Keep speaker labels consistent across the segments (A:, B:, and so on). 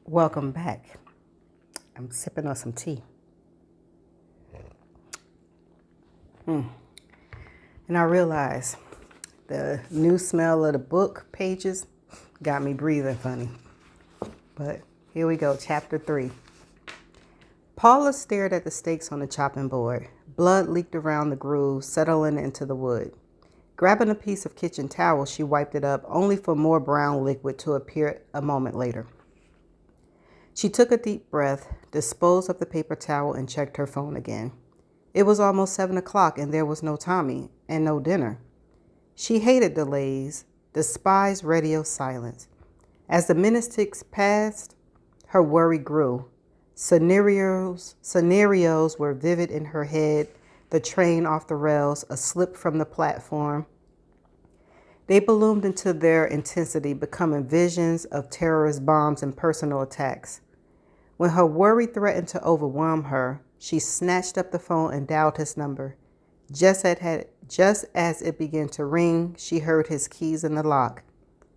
A: Welcome back. I'm sipping on some tea. And I realized the new smell of the book pages got me breathing funny. But here we go, chapter 3. Paula stared at the steaks on the chopping board. Blood leaked around the grooves, settling into the wood. Grabbing a piece of kitchen towel, she wiped it up, only for more brown liquid to appear a moment later. She took a deep breath, disposed of the paper towel, and checked her phone again. It was almost 7 o'clock and there was no Tommy and no dinner. She hated delays, despised radio silence. As the minutes ticked past, her worry grew. Scenarios were vivid in her head, the train off the rails, a slip from the platform. They ballooned into their intensity, becoming visions of terrorist bombs and personal attacks. When her worry threatened to overwhelm her, she snatched up the phone and dialed his number. Just as it began to ring, she heard his keys in the lock.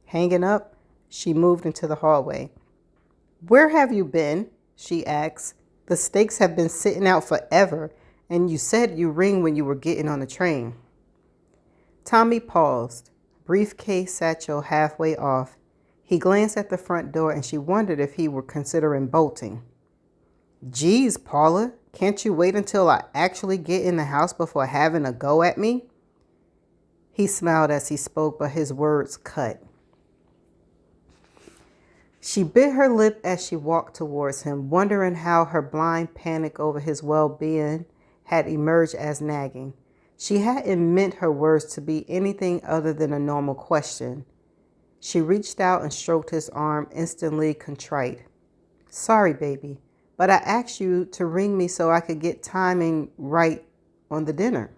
A: Hanging up, she moved into the hallway. "Where have you been?" she asked. "The steaks have been sitting out forever, and you said you ring when you were getting on the train." Tommy paused, briefcase satchel halfway off. He glanced at the front door and she wondered if he were considering bolting. "Geez, Paula, can't you wait until I actually get in the house before having a go at me?" He smiled as he spoke, but his words cut. She bit her lip as she walked towards him, wondering how her blind panic over his well-being had emerged as nagging. She hadn't meant her words to be anything other than a normal question. She reached out and stroked his arm, instantly contrite. "Sorry, baby, but I asked you to ring me so I could get timing right on the dinner."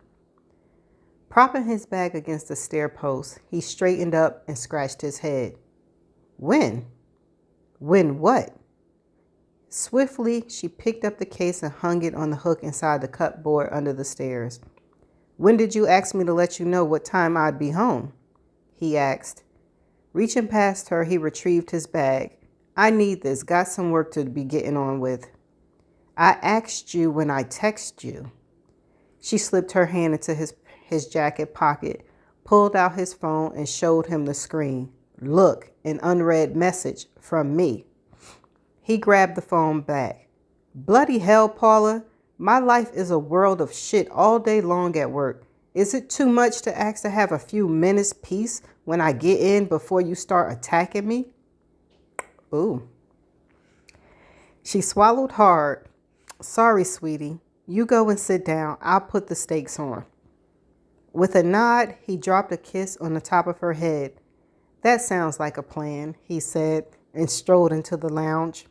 A: Propping his bag against the stair post, he straightened up and scratched his head. "When? When what?" Swiftly, she picked up the case and hung it on the hook inside the cupboard under the stairs. "When did you ask me to let you know what time I'd be home?" he asked. Reaching past her, he retrieved his bag. "I need this. Got some work to be getting on with." "I asked you when I text you." She slipped her hand into his jacket pocket, pulled out his phone, and showed him the screen. "Look, an unread message from me." He grabbed the phone back. "Bloody hell, Paula. My life is a world of shit all day long at work. Is it too much to ask to have a few minutes peace when I get in before you start attacking me?" Ooh. She swallowed hard. "Sorry, sweetie. You go and sit down. I'll put the steaks on." With a nod, he dropped a kiss on the top of her head. "That sounds like a plan," he said, and strolled into the lounge.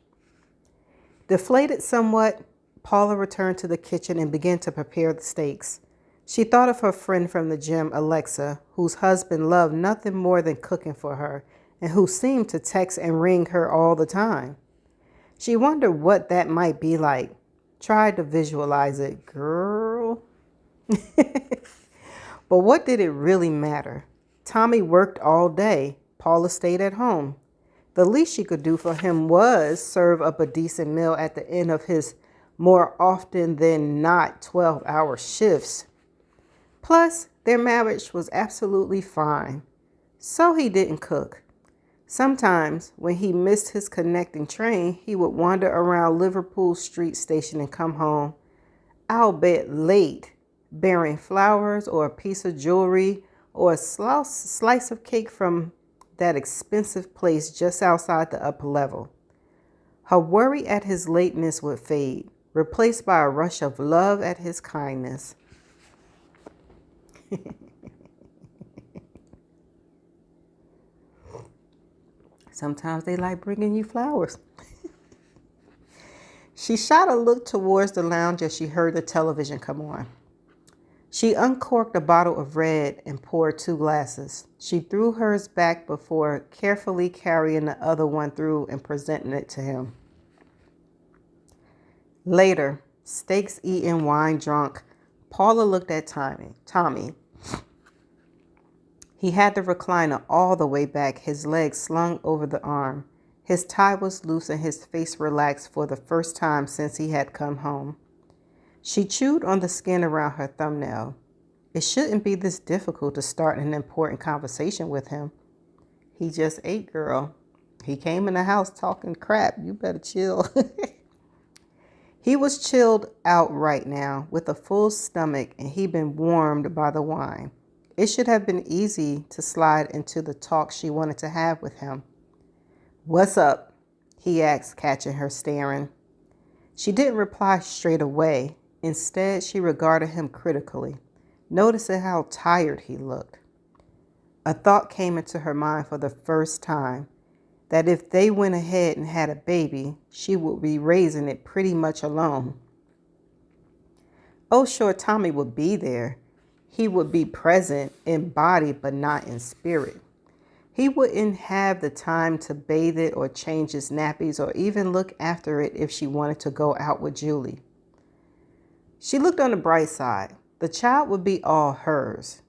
A: Deflated somewhat, Paula returned to the kitchen and began to prepare the steaks. She thought of her friend from the gym, Alexa, whose husband loved nothing more than cooking for her and who seemed to text and ring her all the time. She wondered what that might be like. Tried to visualize it, girl. But what did it really matter? Tommy worked all day. Paula stayed at home. The least she could do for him was serve up a decent meal at the end of his more often than not 12-hour shifts. Plus, their marriage was absolutely fine. So he didn't cook. Sometimes, when he missed his connecting train, he would wander around Liverpool Street Station and come home, I'll bet late, bearing flowers or a piece of jewelry or a slice of cake from that expensive place just outside the upper level. Her worry at his lateness would fade, replaced by a rush of love at his kindness. Sometimes they like bringing you flowers. She shot a look towards the lounge as she heard the television come on. She uncorked a bottle of red and poured 2 glasses. She threw hers back before carefully carrying the other one through and presenting it to him. Later, steaks eaten, wine drunk, Paula looked at Tommy. He had the recliner all the way back, his legs slung over the arm. His tie was loose and his face relaxed for the first time since he had come home. She chewed on the skin around her thumbnail. It shouldn't be this difficult to start an important conversation with him. He just ate, girl. He came in the house talking crap. You better chill. He was chilled out right now with a full stomach, and he'd been warmed by the wine. It should have been easy to slide into the talk she wanted to have with him. "What's up?" he asked, catching her staring. She didn't reply straight away. Instead, she regarded him critically, noticing how tired he looked. A thought came into her mind for the first time, that if they went ahead and had a baby, she would be raising it pretty much alone. Oh, sure, Tommy would be there. He would be present in body, but not in spirit. He wouldn't have the time to bathe it or change its nappies or even look after it if she wanted to go out with Julie. She looked on the bright side. The child would be all hers.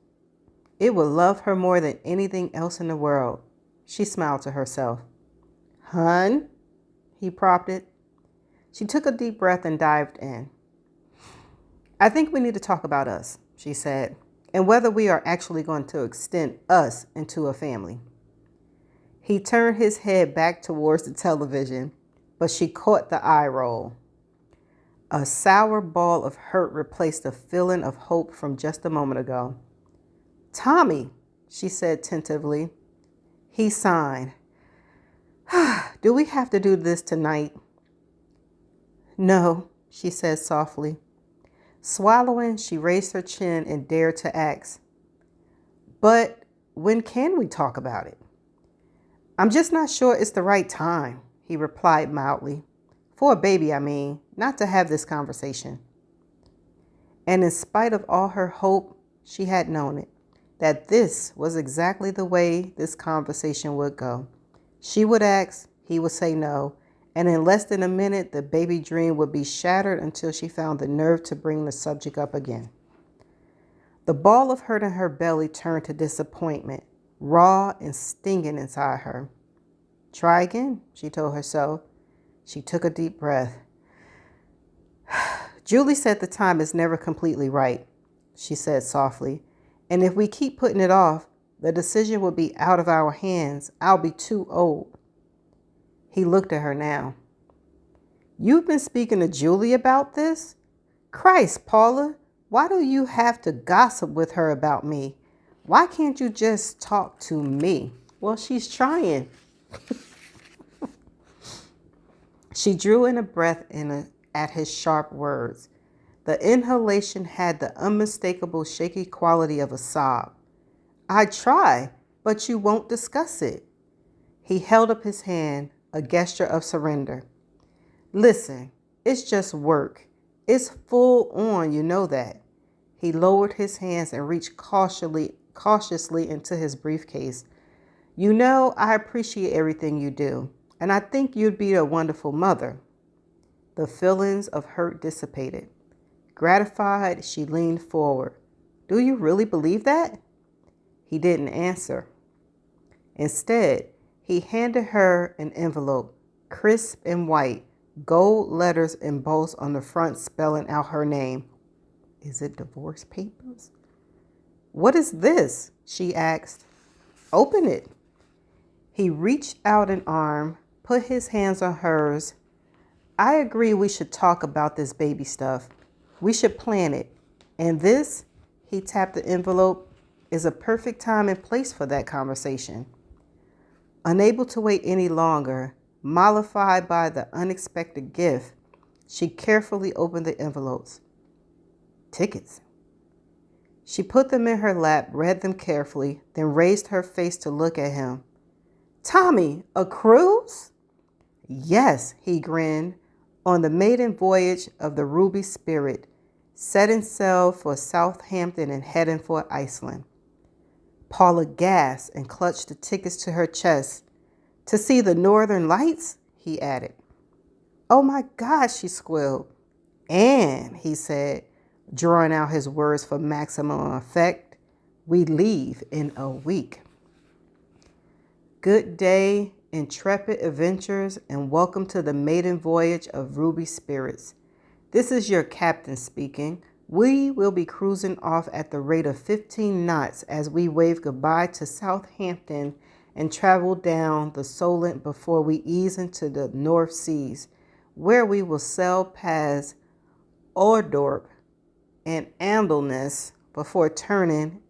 A: It would love her more than anything else in the world. She smiled to herself. "Hun?" he prompted. She took a deep breath and dived in. "I think we need to talk about us," she said, "and whether we are actually going to extend us into a family." He turned his head back towards the television, but she caught the eye roll. A sour ball of hurt replaced the feeling of hope from just a moment ago. "Tommy," she said tentatively. He sighed. "Do we have to do this tonight?" "No," she said softly. Swallowing, she raised her chin and dared to ask, "But when can we talk about it?" "I'm just not sure it's the right time," he replied mildly. "For a baby, I mean, not to have this conversation." And in spite of all her hope, she had known it, that this was exactly the way this conversation would go. She would ask, he would say no, and in less than a minute, the baby dream would be shattered until she found the nerve to bring the subject up again. The ball of hurt in her belly turned to disappointment, raw and stinging inside her. "Try again," she told herself. She took a deep breath. "Julie said the time is never completely right," she said softly. "And if we keep putting it off, the decision will be out of our hands. I'll be too old." He looked at her now. "You've been speaking to Julie about this? Christ, Paula, why do you have to gossip with her about me? Why can't you just talk to me?" Well, she's trying. She drew in a breath at his sharp words. The inhalation had the unmistakable shaky quality of a sob. "I try, but you won't discuss it." He held up his hand, a gesture of surrender. "Listen, it's just work. It's full on, you know that." He lowered his hands and reached cautiously into his briefcase. "You know, I appreciate everything you do, and I think you'd be a wonderful mother." The feelings of hurt dissipated. Gratified, she leaned forward. "Do you really believe that?" He didn't answer. Instead, he handed her an envelope, crisp and white, gold letters embossed on the front spelling out her name. "Is it divorce papers?" "What is this?" she asked. "Open it." He reached out an arm, put his hands on hers. "I agree we should talk about this baby stuff. We should plan it. And this," he tapped the envelope, "is a perfect time and place for that conversation." Unable to wait any longer, mollified by the unexpected gift, she carefully opened the envelopes. Tickets. She put them in her lap, read them carefully, then raised her face to look at him. "Tommy, a cruise?" "Yes," he grinned, "on the maiden voyage of the Ruby Spirit, setting sail for Southampton and heading for Iceland." Paula gasped and clutched the tickets to her chest. "To see the Northern Lights?" he added. "Oh my God," she squealed. "And," he said, drawing out his words for maximum effect, "we leave in a week." Good day intrepid adventurers, and welcome to the maiden voyage of Ruby Spirits. This is your captain speaking. We will be cruising off at the rate of 15 knots as we wave goodbye to Southampton and travel down the Solent before we ease into the North Seas, where we will sail past Ordorp and Andleness before turning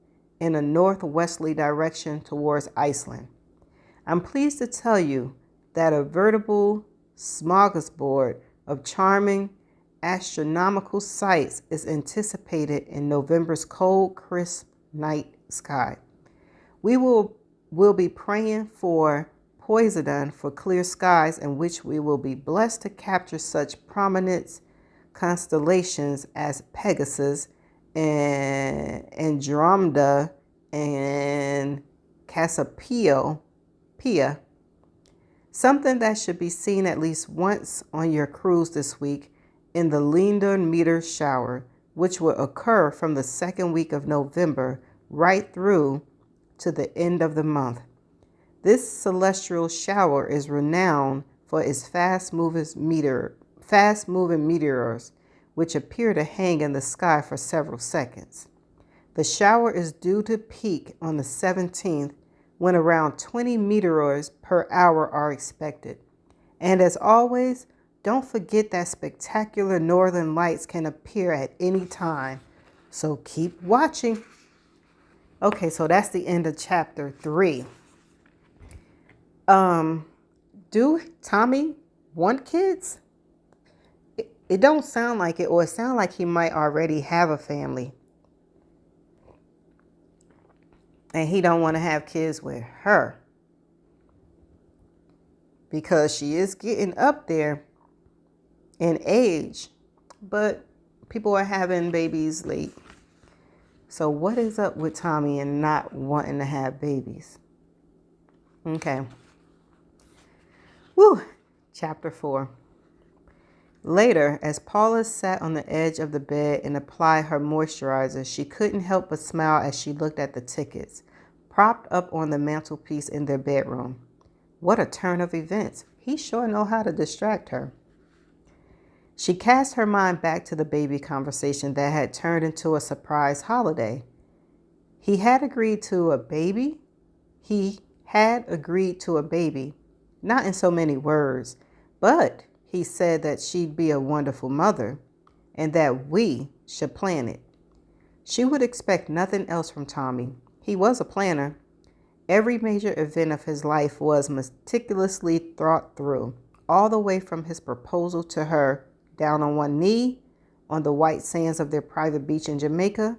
A: in a northwesterly direction towards Iceland. I'm pleased to tell you that a veritable smorgasbord of charming astronomical sights is anticipated in November's cold, crisp night sky. We will be praying for Poseidon for clear skies in which we will be blessed to capture such prominent constellations as Pegasus and Andromeda and Cassiopeia, something that should be seen at least once on your cruise this week in the Linder meteor shower, which will occur from the second week of November right through to the end of the month. This celestial shower is renowned for its fast-moving meteors, which appear to hang in the sky for several seconds. The shower is due to peak on the 17th, when around 20 meteors per hour are expected. And as always, don't forget that spectacular northern lights can appear at any time. So keep watching. Okay, so that's the end of chapter 3. Do Tommy want kids? It don't sound like it, or it sounds like he might already have a family. And he don't want to have kids with her, because she is getting up there in age, but people are having babies late. So what is up with Tommy and not wanting to have babies? Okay. Woo. Chapter 4. Later, as Paula sat on the edge of the bed and applied her moisturizer, she couldn't help but smile as she looked at the tickets, propped up on the mantelpiece in their bedroom. What a turn of events. He sure know how to distract her. She cast her mind back to the baby conversation that had turned into a surprise holiday. He had agreed to a baby? He had agreed to a baby, not in so many words, but he said that she'd be a wonderful mother and that we should plan it. She would expect nothing else from Tommy. He was a planner. Every major event of his life was meticulously thought through, all the way from his proposal to her down on one knee on the white sands of their private beach in Jamaica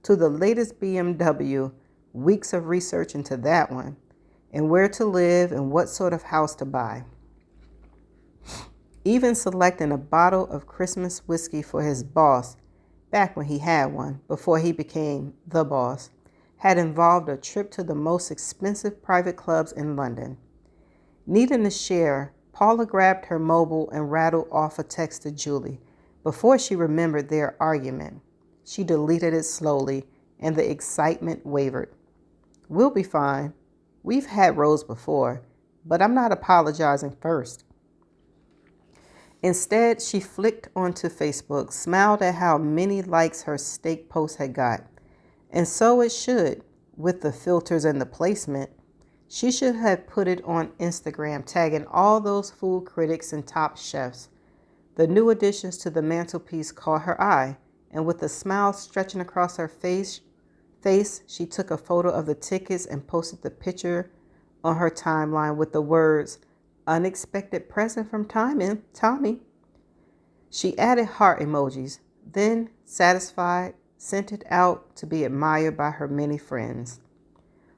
A: to the latest BMW, weeks of research into that one, and where to live and what sort of house to buy. Even selecting a bottle of Christmas whiskey for his boss, back when he had one, before he became the boss, had involved a trip to the most expensive private clubs in London. Needing to share, Paula grabbed her mobile and rattled off a text to Julie. Before she remembered their argument, she deleted it slowly, and the excitement wavered. We'll be fine. We've had rows before, but I'm not apologizing first. Instead, she flicked onto Facebook, smiled at how many likes her steak post had got. And so it should, with the filters and the placement. She should have put it on Instagram, tagging all those food critics and top chefs. The new additions to the mantelpiece caught her eye, and with a smile stretching across her face, she took a photo of the tickets and posted the picture on her timeline with the words, "Unexpected present from Tommy." She added heart emojis, then, satisfied, sent it out to be admired by her many friends.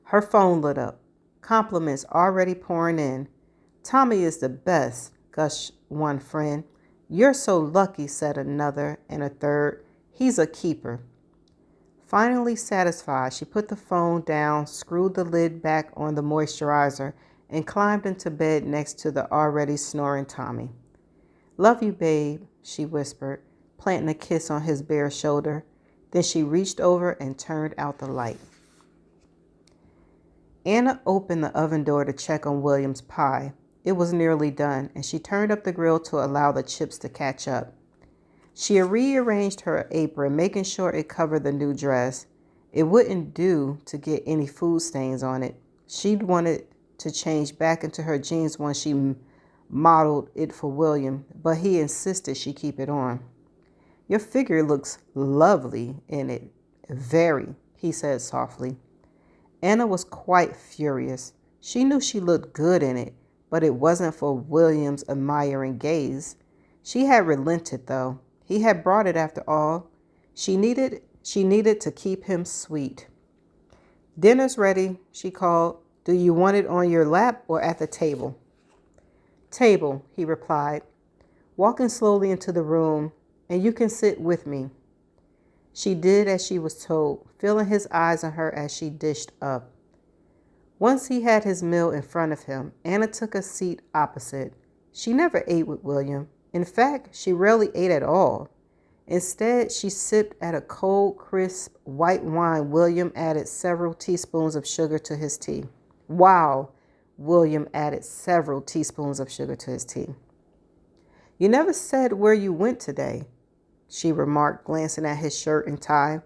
A: Her phone lit up, compliments already pouring in. "Tommy is the best," gushed one friend. "You're so lucky," said another and a third. "He's a keeper." Finally satisfied, she put the phone down, screwed the lid back on the moisturizer, and climbed into bed next to the already snoring Tommy. "Love you, babe," she whispered, planting a kiss on his bare shoulder. Then she reached over and turned out the light. Anna opened the oven door to check on William's pie. It was nearly done, and she turned up the grill to allow the chips to catch up. She rearranged her apron, making sure it covered the new dress. It wouldn't do to get any food stains on it. She'd wanted to change back into her jeans once she modeled it for William, but he insisted she keep it on. Your figure looks lovely in it. Very, he said softly. Anna was quite furious. She knew she looked good in it, but it wasn't for William's admiring gaze. She had relented, though. He had brought it after all. She needed to keep him sweet. Dinner's ready, she called. Do you want it on your lap or at the table? Table, he replied, walking slowly into the room, and you can sit with me. She did as she was told, feeling his eyes on her as she dished up. Once he had his meal in front of him, Anna took a seat opposite. She never ate with William. In fact, she rarely ate at all. Instead, she sipped at a cold, crisp white wine William added several teaspoons of sugar to his tea. Wow, William added several teaspoons of sugar to his tea. You never said where you went today, she remarked, glancing at his shirt and tie.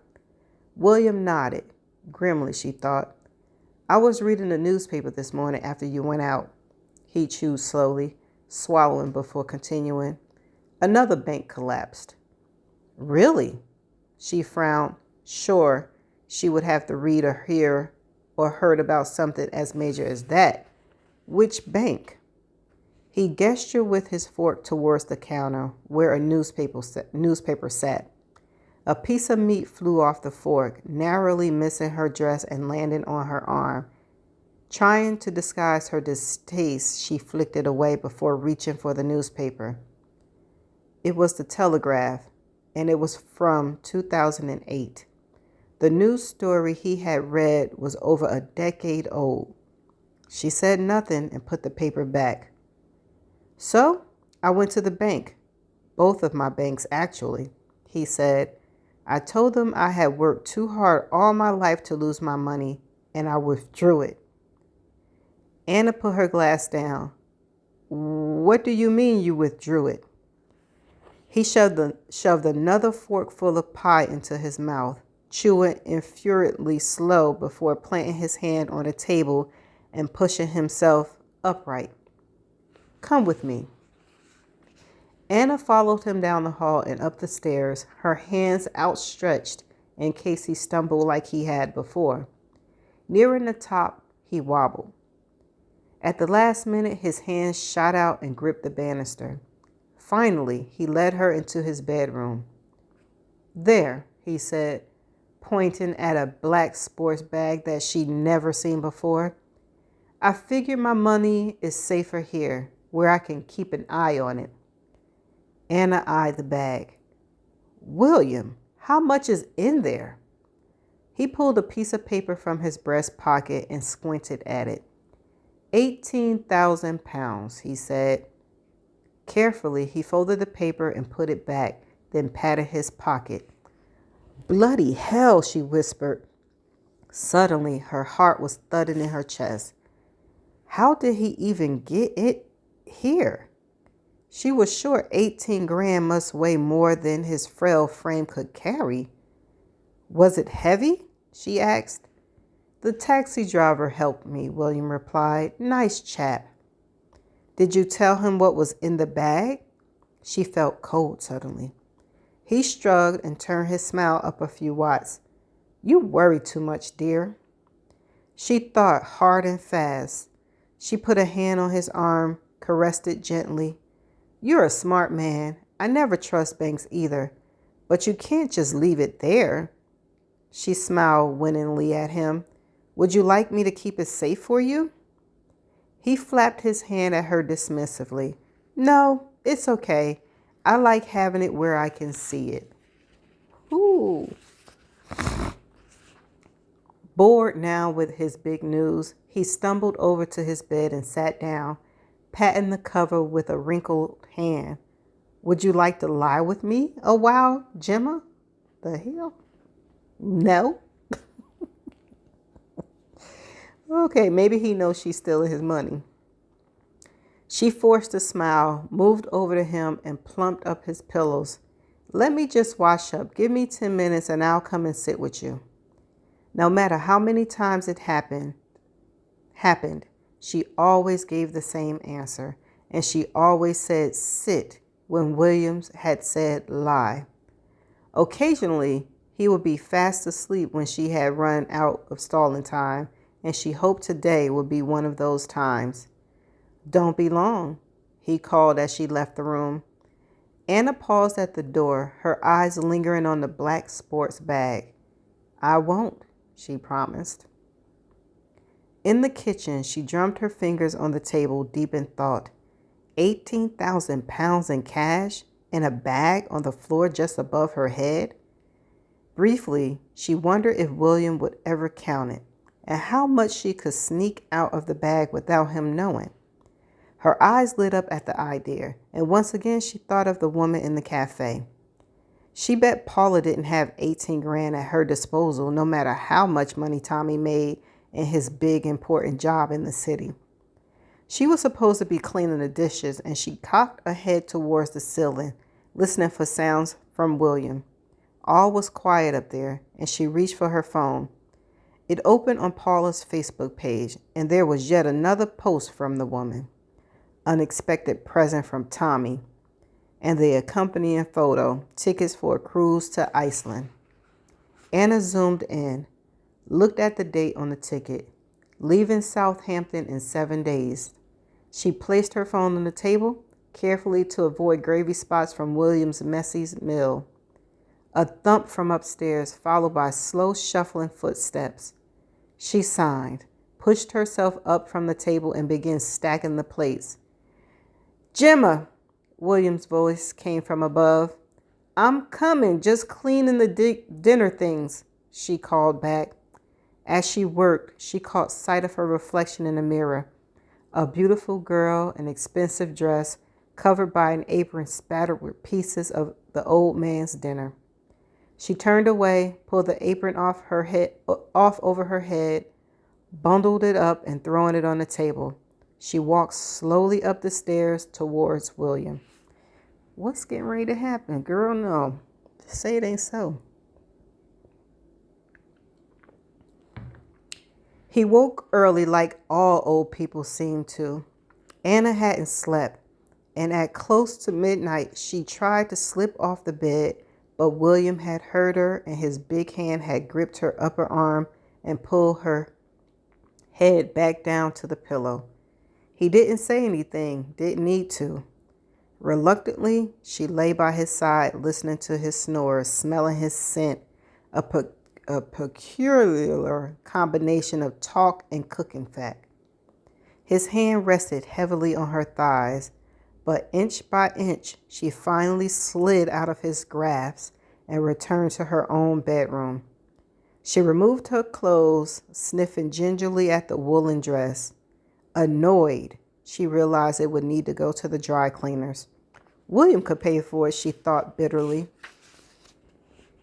A: William nodded. Grimly, she thought. I was reading the newspaper this morning after you went out. He chewed slowly, swallowing before continuing. Another bank collapsed. Really? She frowned. Sure, she would have to read or hear or heard about something as major as that. Which bank? He gestured with his fork towards the counter where a newspaper sat. A piece of meat flew off the fork, narrowly missing her dress and landing on her arm. Trying to disguise her distaste, she flicked it away before reaching for the newspaper. It was the Telegraph, and it was from 2008. The news story he had read was over a decade old. She said nothing and put the paper back. So, I went to the bank. Both of my banks, actually, he said. I told them I had worked too hard all my life to lose my money, and I withdrew it. Anna put her glass down. What do you mean you withdrew it? He shoved another forkful of pie into his mouth, chewing infuriately slow before planting his hand on the table and pushing himself upright. Come with me. Anna followed him down the hall and up the stairs, her hands outstretched in case he stumbled like he had before. Nearing the top, he wobbled. At the last minute, his hands shot out and gripped the banister. Finally, he led her into his bedroom. There, he said, pointing at a black sports bag that she'd never seen before. I figure my money is safer here, where I can keep an eye on it. Anna eyed the bag. William, how much is in there? He pulled a piece of paper from his breast pocket and squinted at it. 18,000 pounds, he said. Carefully, he folded the paper and put it back, then patted his pocket. Bloody hell, she whispered. Suddenly, her heart was thudding in her chest. How did he even get it here? She was sure 18 grand must weigh more than his frail frame could carry. Was it heavy? She asked. The taxi driver helped me, William replied. Nice chap. Did you tell him what was in the bag? She felt cold suddenly. He shrugged and turned his smile up a few watts. You worry too much, dear. She thought hard and fast. She put a hand on his arm, caressed it gently. You're a smart man. I never trust banks either. But you can't just leave it there. She smiled winningly at him. Would you like me to keep it safe for you? He flapped his hand at her dismissively. No, it's okay. I like having it where I can see it. Ooh. Bored now with his big news, he stumbled over to his bed and sat down, patting the cover with a wrinkled hand. Would you like to lie with me a while, Gemma? The hell? No. Okay, maybe he knows she's stealing his money. She forced a smile, moved over to him, and plumped up his pillows. Let me just wash up. Give me 10 minutes and I'll come and sit with you. No matter how many times it happened, she always gave the same answer, and she always said sit when Williams had said lie. Occasionally, he would be fast asleep when she had run out of stalling time, and she hoped today would be one of those times. Don't be long, he called as she left the room. Anna paused at the door, her eyes lingering on the black sports bag. I won't, she promised. In the kitchen, she drummed her fingers on the table, deep in thought. 18,000 pounds in cash in a bag on the floor just above her head? Briefly, she wondered if William would ever count it, and how much she could sneak out of the bag without him knowing. Her eyes lit up at the idea, and once again she thought of the woman in the cafe. She bet Paula didn't have 18 grand at her disposal, no matter how much money Tommy made in his big important job in the city. She was supposed to be cleaning the dishes, and she cocked her head towards the ceiling, listening for sounds from William. All was quiet up there, and she reached for her phone. It opened on Paula's Facebook page, and there was yet another post from the woman. Unexpected present from Tommy, and the accompanying photo, tickets for a cruise to Iceland. Anna zoomed in, looked at the date on the ticket, leaving Southampton in 7 days. She placed her phone on the table, carefully to avoid gravy spots from William's messy meal. A thump from upstairs, followed by slow shuffling footsteps. She sighed, pushed herself up from the table, and began stacking the plates. Gemma, William's voice came from above. I'm coming, just cleaning the dinner things, she called back. As she worked, she caught sight of her reflection in the mirror. A beautiful girl, an expensive dress, covered by an apron spattered with pieces of the old man's dinner. She turned away, pulled the apron off over her head, bundled it up, and throwing it on the table. She walked slowly up the stairs towards William. What's getting ready to happen? Girl, no. Say it ain't so. He woke early like all old people seem to. Anna hadn't slept, and at close to midnight she tried to slip off the bed, but William had heard her, and his big hand had gripped her upper arm and pulled her head back down to the pillow. He didn't say anything, didn't need to. Reluctantly, she lay by his side, listening to his snores, smelling his scent, a peculiar combination of talk and cooking fat. His hand rested heavily on her thighs, but inch by inch, she finally slid out of his grasp and returned to her own bedroom. She removed her clothes, sniffing gingerly at the woolen dress. Annoyed, she realized it would need to go to the dry cleaners. William could pay for it, she thought bitterly.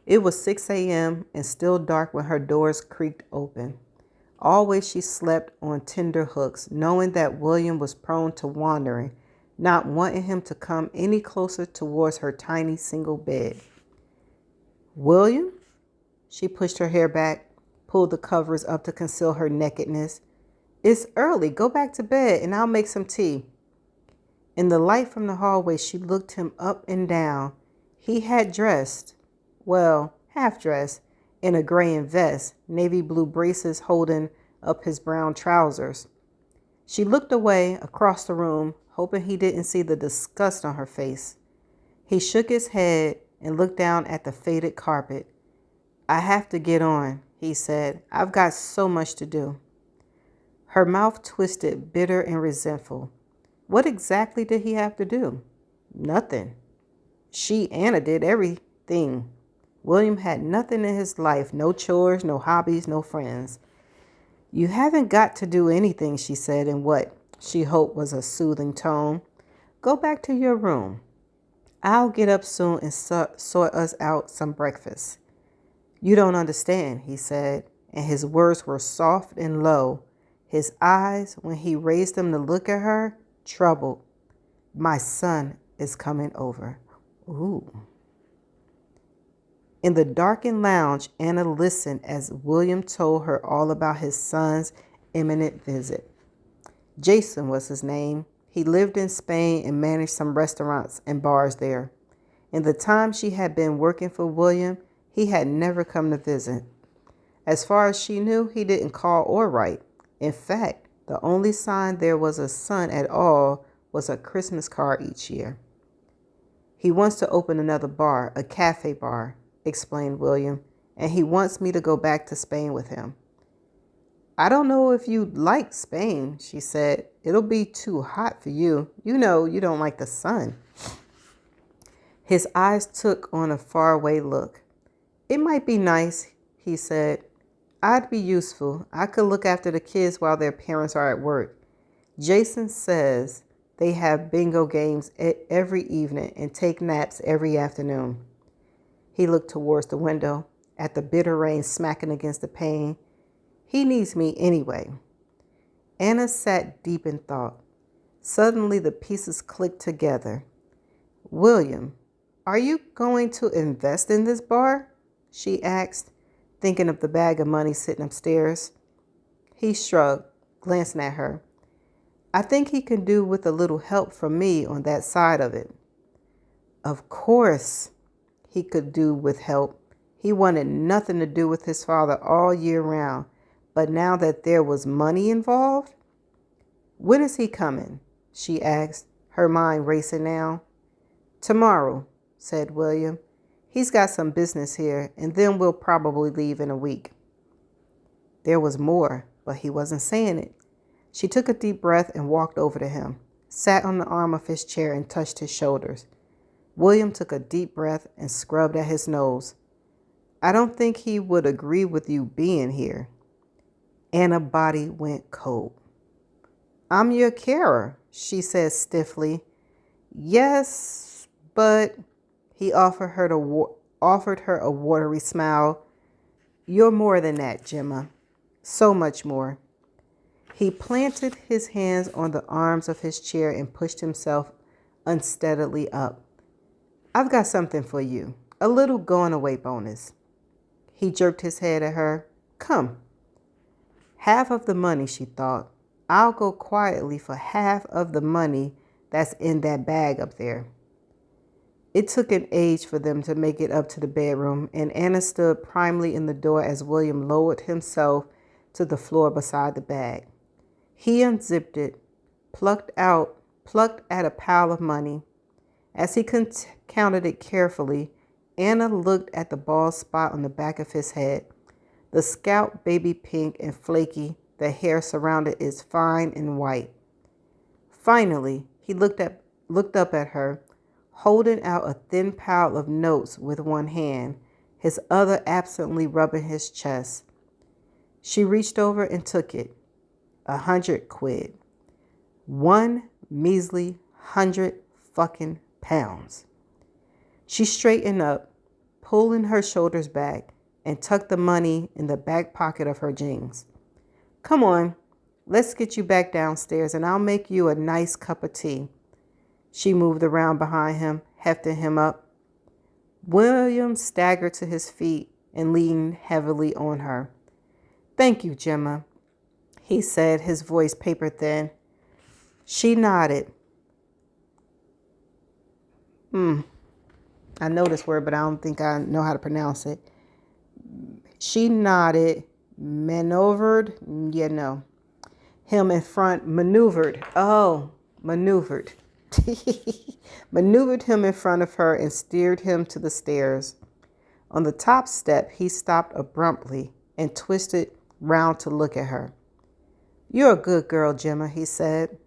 A: It was 6 a.m. and still dark when her doors creaked open. Always she slept on tender hooks, knowing that William was prone to wandering, not wanting him to come any closer towards her tiny single bed. William? She pushed her hair back, pulled the covers up to conceal her nakedness. It's early. Go back to bed and I'll make some tea. In the light from the hallway, she looked him up and down. He had dressed, well, half dressed, in a gray and vest, navy blue braces holding up his brown trousers. She looked away across the room, hoping he didn't see the disgust on her face. He shook his head and looked down at the faded carpet. I have to get on, he said. I've got so much to do. Her mouth twisted, bitter and resentful. What exactly did he have to do? Nothing. She, Anna, did everything. William had nothing in his life, no chores, no hobbies, no friends. You haven't got to do anything, she said in what she hoped was a soothing tone. Go back to your room. I'll get up soon and sort us out some breakfast. You don't understand, he said, and his words were soft and low, His eyes, when he raised them to look at her, troubled. My son is coming over. Ooh. In the darkened lounge, Anna listened as William told her all about his son's imminent visit. Jason was his name. He lived in Spain and managed some restaurants and bars there. In the time she had been working for William, he had never come to visit. As far as she knew, he didn't call or write. In fact, the only sign there was a son at all was a Christmas card each year. He wants to open another bar, a cafe bar, explained William, and he wants me to go back to Spain with him. I don't know if you like Spain, she said. It'll be too hot for you. You know you don't like the sun. His eyes took on a faraway look. It might be nice, he said. I'd be useful. I could look after the kids while their parents are at work. Jason says they have bingo games every evening and take naps every afternoon. He looked towards the window, at the bitter rain smacking against the pane. He needs me anyway. Anna sat deep in thought. Suddenly the pieces clicked together. William, are you going to invest in this bar? She asked, thinking of the bag of money sitting upstairs. He shrugged, glancing at her. I think he can do with a little help from me on that side of it. Of course he could do with help. He wanted nothing to do with his father all year round. But now that there was money involved? When is he coming? She asked, her mind racing now. Tomorrow, said William. He's got some business here, and then we'll probably leave in a week. There was more, but he wasn't saying it. She took a deep breath and walked over to him, sat on the arm of his chair and touched his shoulders. William took a deep breath and scrubbed at his nose. I don't think he would agree with you being here. Anna's body went cold. I'm your carer, she said stiffly. Yes, but he offered her a watery smile. You're more than that, Gemma. So much more. He planted his hands on the arms of his chair and pushed himself unsteadily up. I've got something for you, a little going away bonus. He jerked his head at her. Come. Half of the money, she thought. I'll go quietly for half of the money that's in that bag up there. It took an age for them to make it up to the bedroom, and Anna stood primly in the door as William lowered himself to the floor beside the bag. He unzipped it, plucked at a pile of money. As he counted it carefully, Anna looked at the bald spot on the back of his head. The scalp baby pink and flaky, the hair surrounded is fine and white. Finally, he looked up at her, holding out a thin pile of notes with one hand, his other absently rubbing his chest. She reached over and took it. 100 quid. 1 measly 100 fucking pounds. She straightened up, pulling her shoulders back, and tucked the money in the back pocket of her jeans. Come on, let's get you back downstairs and I'll make you a nice cup of tea. She moved around behind him, hefting him up. William staggered to his feet and leaned heavily on her. Thank you, Gemma, he said, his voice paper thin. She nodded. I know this word, but I don't think I know how to pronounce it. She nodded, maneuvered, him in front, maneuvered. Maneuvered him in front of her and steered him to the stairs. On the top step, he stopped abruptly and twisted round to look at her. You're a good girl, Gemma, he said.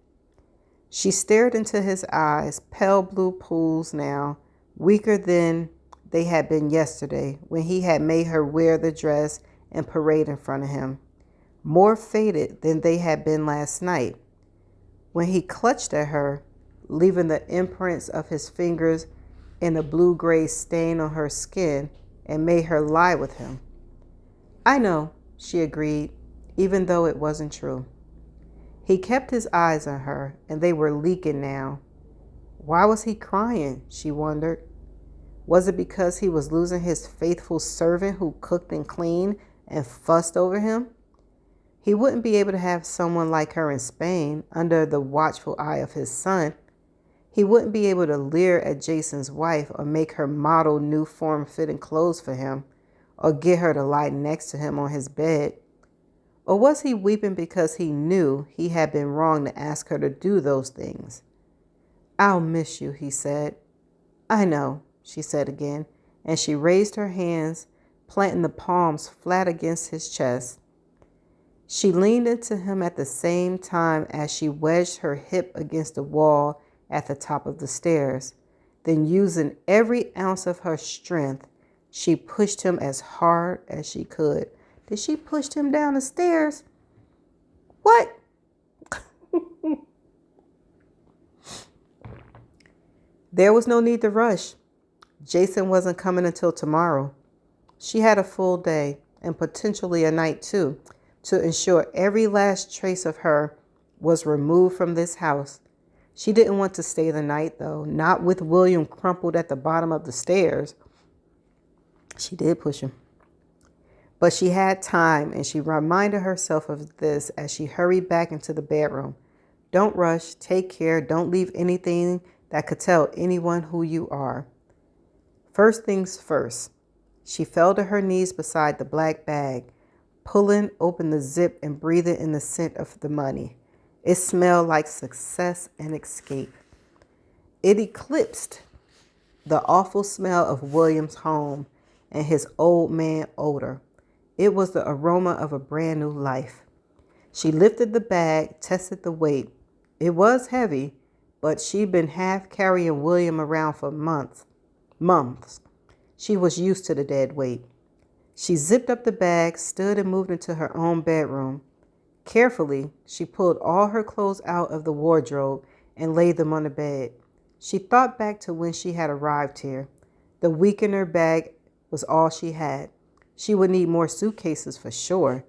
A: She stared into his eyes, pale blue pools now, weaker than they had been yesterday when he had made her wear the dress and parade in front of him, more faded than they had been last night, when he clutched at her, leaving the imprints of his fingers in a blue-gray stain on her skin and made her lie with him. I know, she agreed, even though it wasn't true. He kept his eyes on her, and they were leaking now. Why was he crying? She wondered. Was it because he was losing his faithful servant who cooked and cleaned and fussed over him? He wouldn't be able to have someone like her in Spain under the watchful eye of his son. He wouldn't be able to leer at Jason's wife or make her model new form-fitting clothes for him or get her to lie next to him on his bed. Or was he weeping because he knew he had been wrong to ask her to do those things? I'll miss you, he said. I know, she said again, and she raised her hands, planting the palms flat against his chest. She leaned into him at the same time as she wedged her hip against the wall at the top of the stairs. Then, using every ounce of her strength, she pushed him as hard as she could. Did she push him down the stairs? What? There was no need to rush. Jason wasn't coming until tomorrow. She had a full day, and potentially a night too, to ensure every last trace of her was removed from this house. She didn't want to stay the night, though, not with William crumpled at the bottom of the stairs. She did push him. But she had time, and she reminded herself of this as she hurried back into the bedroom. Don't rush, take care, don't leave anything that could tell anyone who you are. First things first, she fell to her knees beside the black bag, pulling open the zip and breathing in the scent of the money. It smelled like success and escape. It eclipsed the awful smell of William's home and his old man odor. It was the aroma of a brand new life. She lifted the bag, tested the weight. It was heavy, but she'd been half carrying William around for months. She was used to the dead weight. She zipped up the bag, stood and moved into her own bedroom. Carefully, she pulled all her clothes out of the wardrobe and laid them on the bed. She thought back to when she had arrived here. The week in her bag was all she had. She would need more suitcases for sure,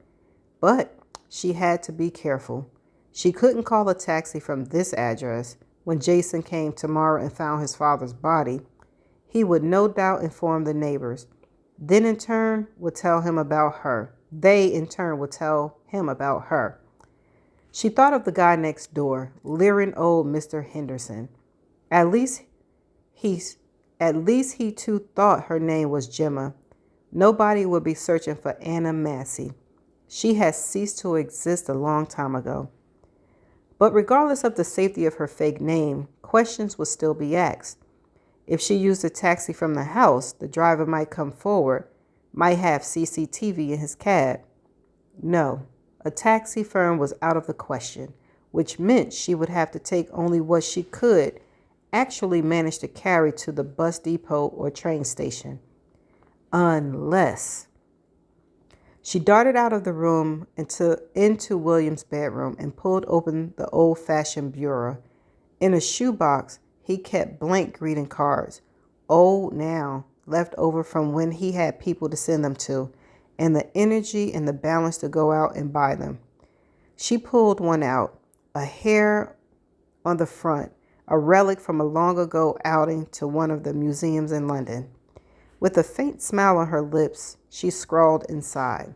A: but she had to be careful. She couldn't call a taxi from this address. When Jason came tomorrow and found his father's body, he would no doubt inform the neighbors. Then in turn would tell him about her. They in turn would tell him about her. She thought of the guy next door, leering old Mr. Henderson. At least he too thought her name was Gemma. Nobody would be searching for Anna Massey. She had ceased to exist a long time ago. But regardless of the safety of her fake name, questions would still be asked. If she used a taxi from the house, the driver might come forward, might have CCTV in his cab. No, a taxi firm was out of the question, which meant she would have to take only what she could actually manage to carry to the bus depot or train station. Unless... She darted out of the room into William's bedroom and pulled open the old-fashioned bureau. In a shoebox, he kept blank greeting cards, old now, left over from when he had people to send them to, and the energy and the balance to go out and buy them. She pulled one out, a hair on the front, a relic from a long ago outing to one of the museums in London. With a faint smile on her lips, she scrawled inside.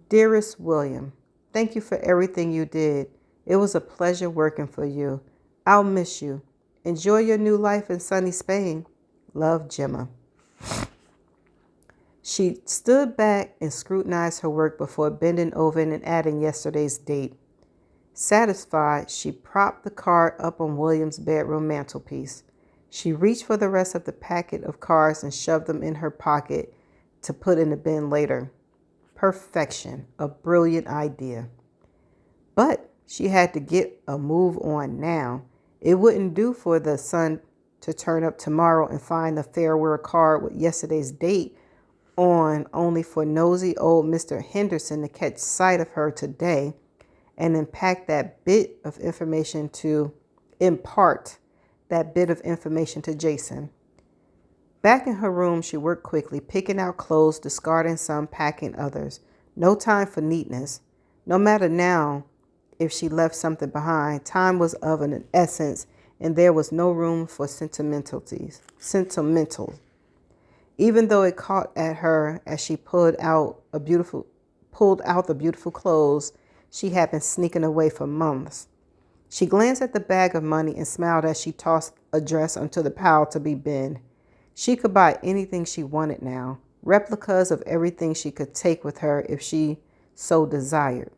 A: Dearest William, thank you for everything you did. It was a pleasure working for you. I'll miss you. Enjoy your new life in sunny Spain. Love, Gemma. She stood back and scrutinized her work before bending over and adding yesterday's date. Satisfied, she propped the card up on William's bedroom mantelpiece. She reached for the rest of the packet of cards and shoved them in her pocket to put in the bin later. Perfection, a brilliant idea. But she had to get a move on now. It wouldn't do for the sun to turn up tomorrow and find the farewell card with yesterday's date on, only for nosy old Mr. Henderson to catch sight of her today and impart that bit of information to Jason. Back in her room, she worked quickly, picking out clothes, discarding some, packing others. No time for neatness. No matter now if she left something behind. Time was of an essence, and there was no room for sentimentalities. Sentimental. Even though it caught at her as she pulled out the beautiful clothes she had been sneaking away for months. She glanced at the bag of money and smiled as she tossed a dress onto the pile to be binned. She could buy anything she wanted now, replicas of everything she could take with her if she so desired.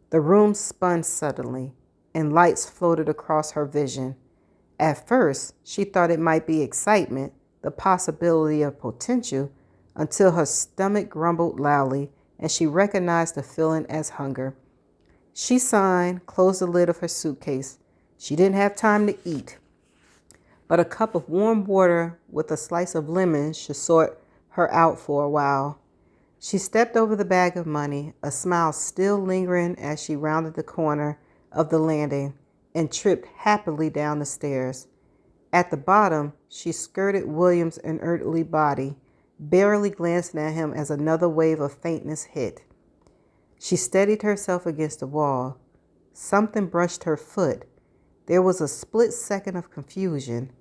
A: The room spun suddenly, and lights floated across her vision. At first, she thought it might be excitement, the possibility of potential, until her stomach grumbled loudly and she recognized the feeling as hunger. She sighed, closed the lid of her suitcase. She didn't have time to eat, but a cup of warm water with a slice of lemon should sort her out for a while. She stepped over the bag of money, a smile still lingering as she rounded the corner of the landing and tripped happily down the stairs. At the bottom, she skirted William's inertly body, barely glancing at him as another wave of faintness hit. She steadied herself against the wall. Something brushed her foot. There was a split second of confusion.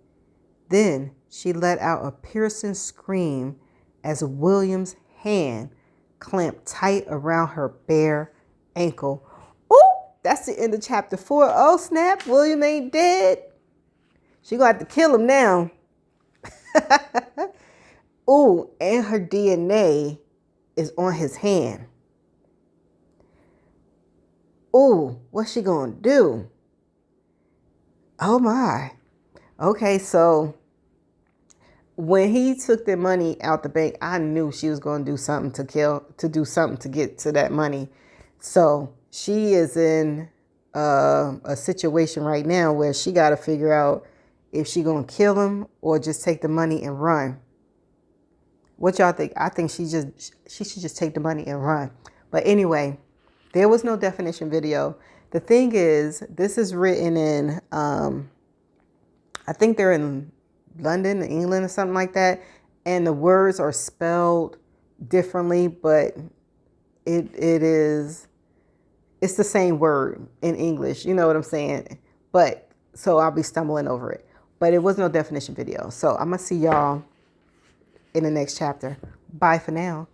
A: Then she let out a piercing scream as William's hand clamped tight around her bare ankle. Oh, that's the end of chapter 4. Oh, snap. William ain't dead. She gonna have to kill him now. Oh, and her DNA is on his hand. Oh, what's she gonna do? Oh my. Okay, so when he took the money out the bank, I knew she was gonna do something to get to that money. So she is in a situation right now where she got to figure out if she gonna kill him or just take the money and run. What y'all think? I think she should just take the money and run. But anyway, there was no definition video. The thing is, this is written in, I think they're in London, England or something like that. And the words are spelled differently, but it's the same word in English. You know what I'm saying? But so I'll be stumbling over it. But it was no definition video. So I'm going to see y'all in the next chapter. Bye for now.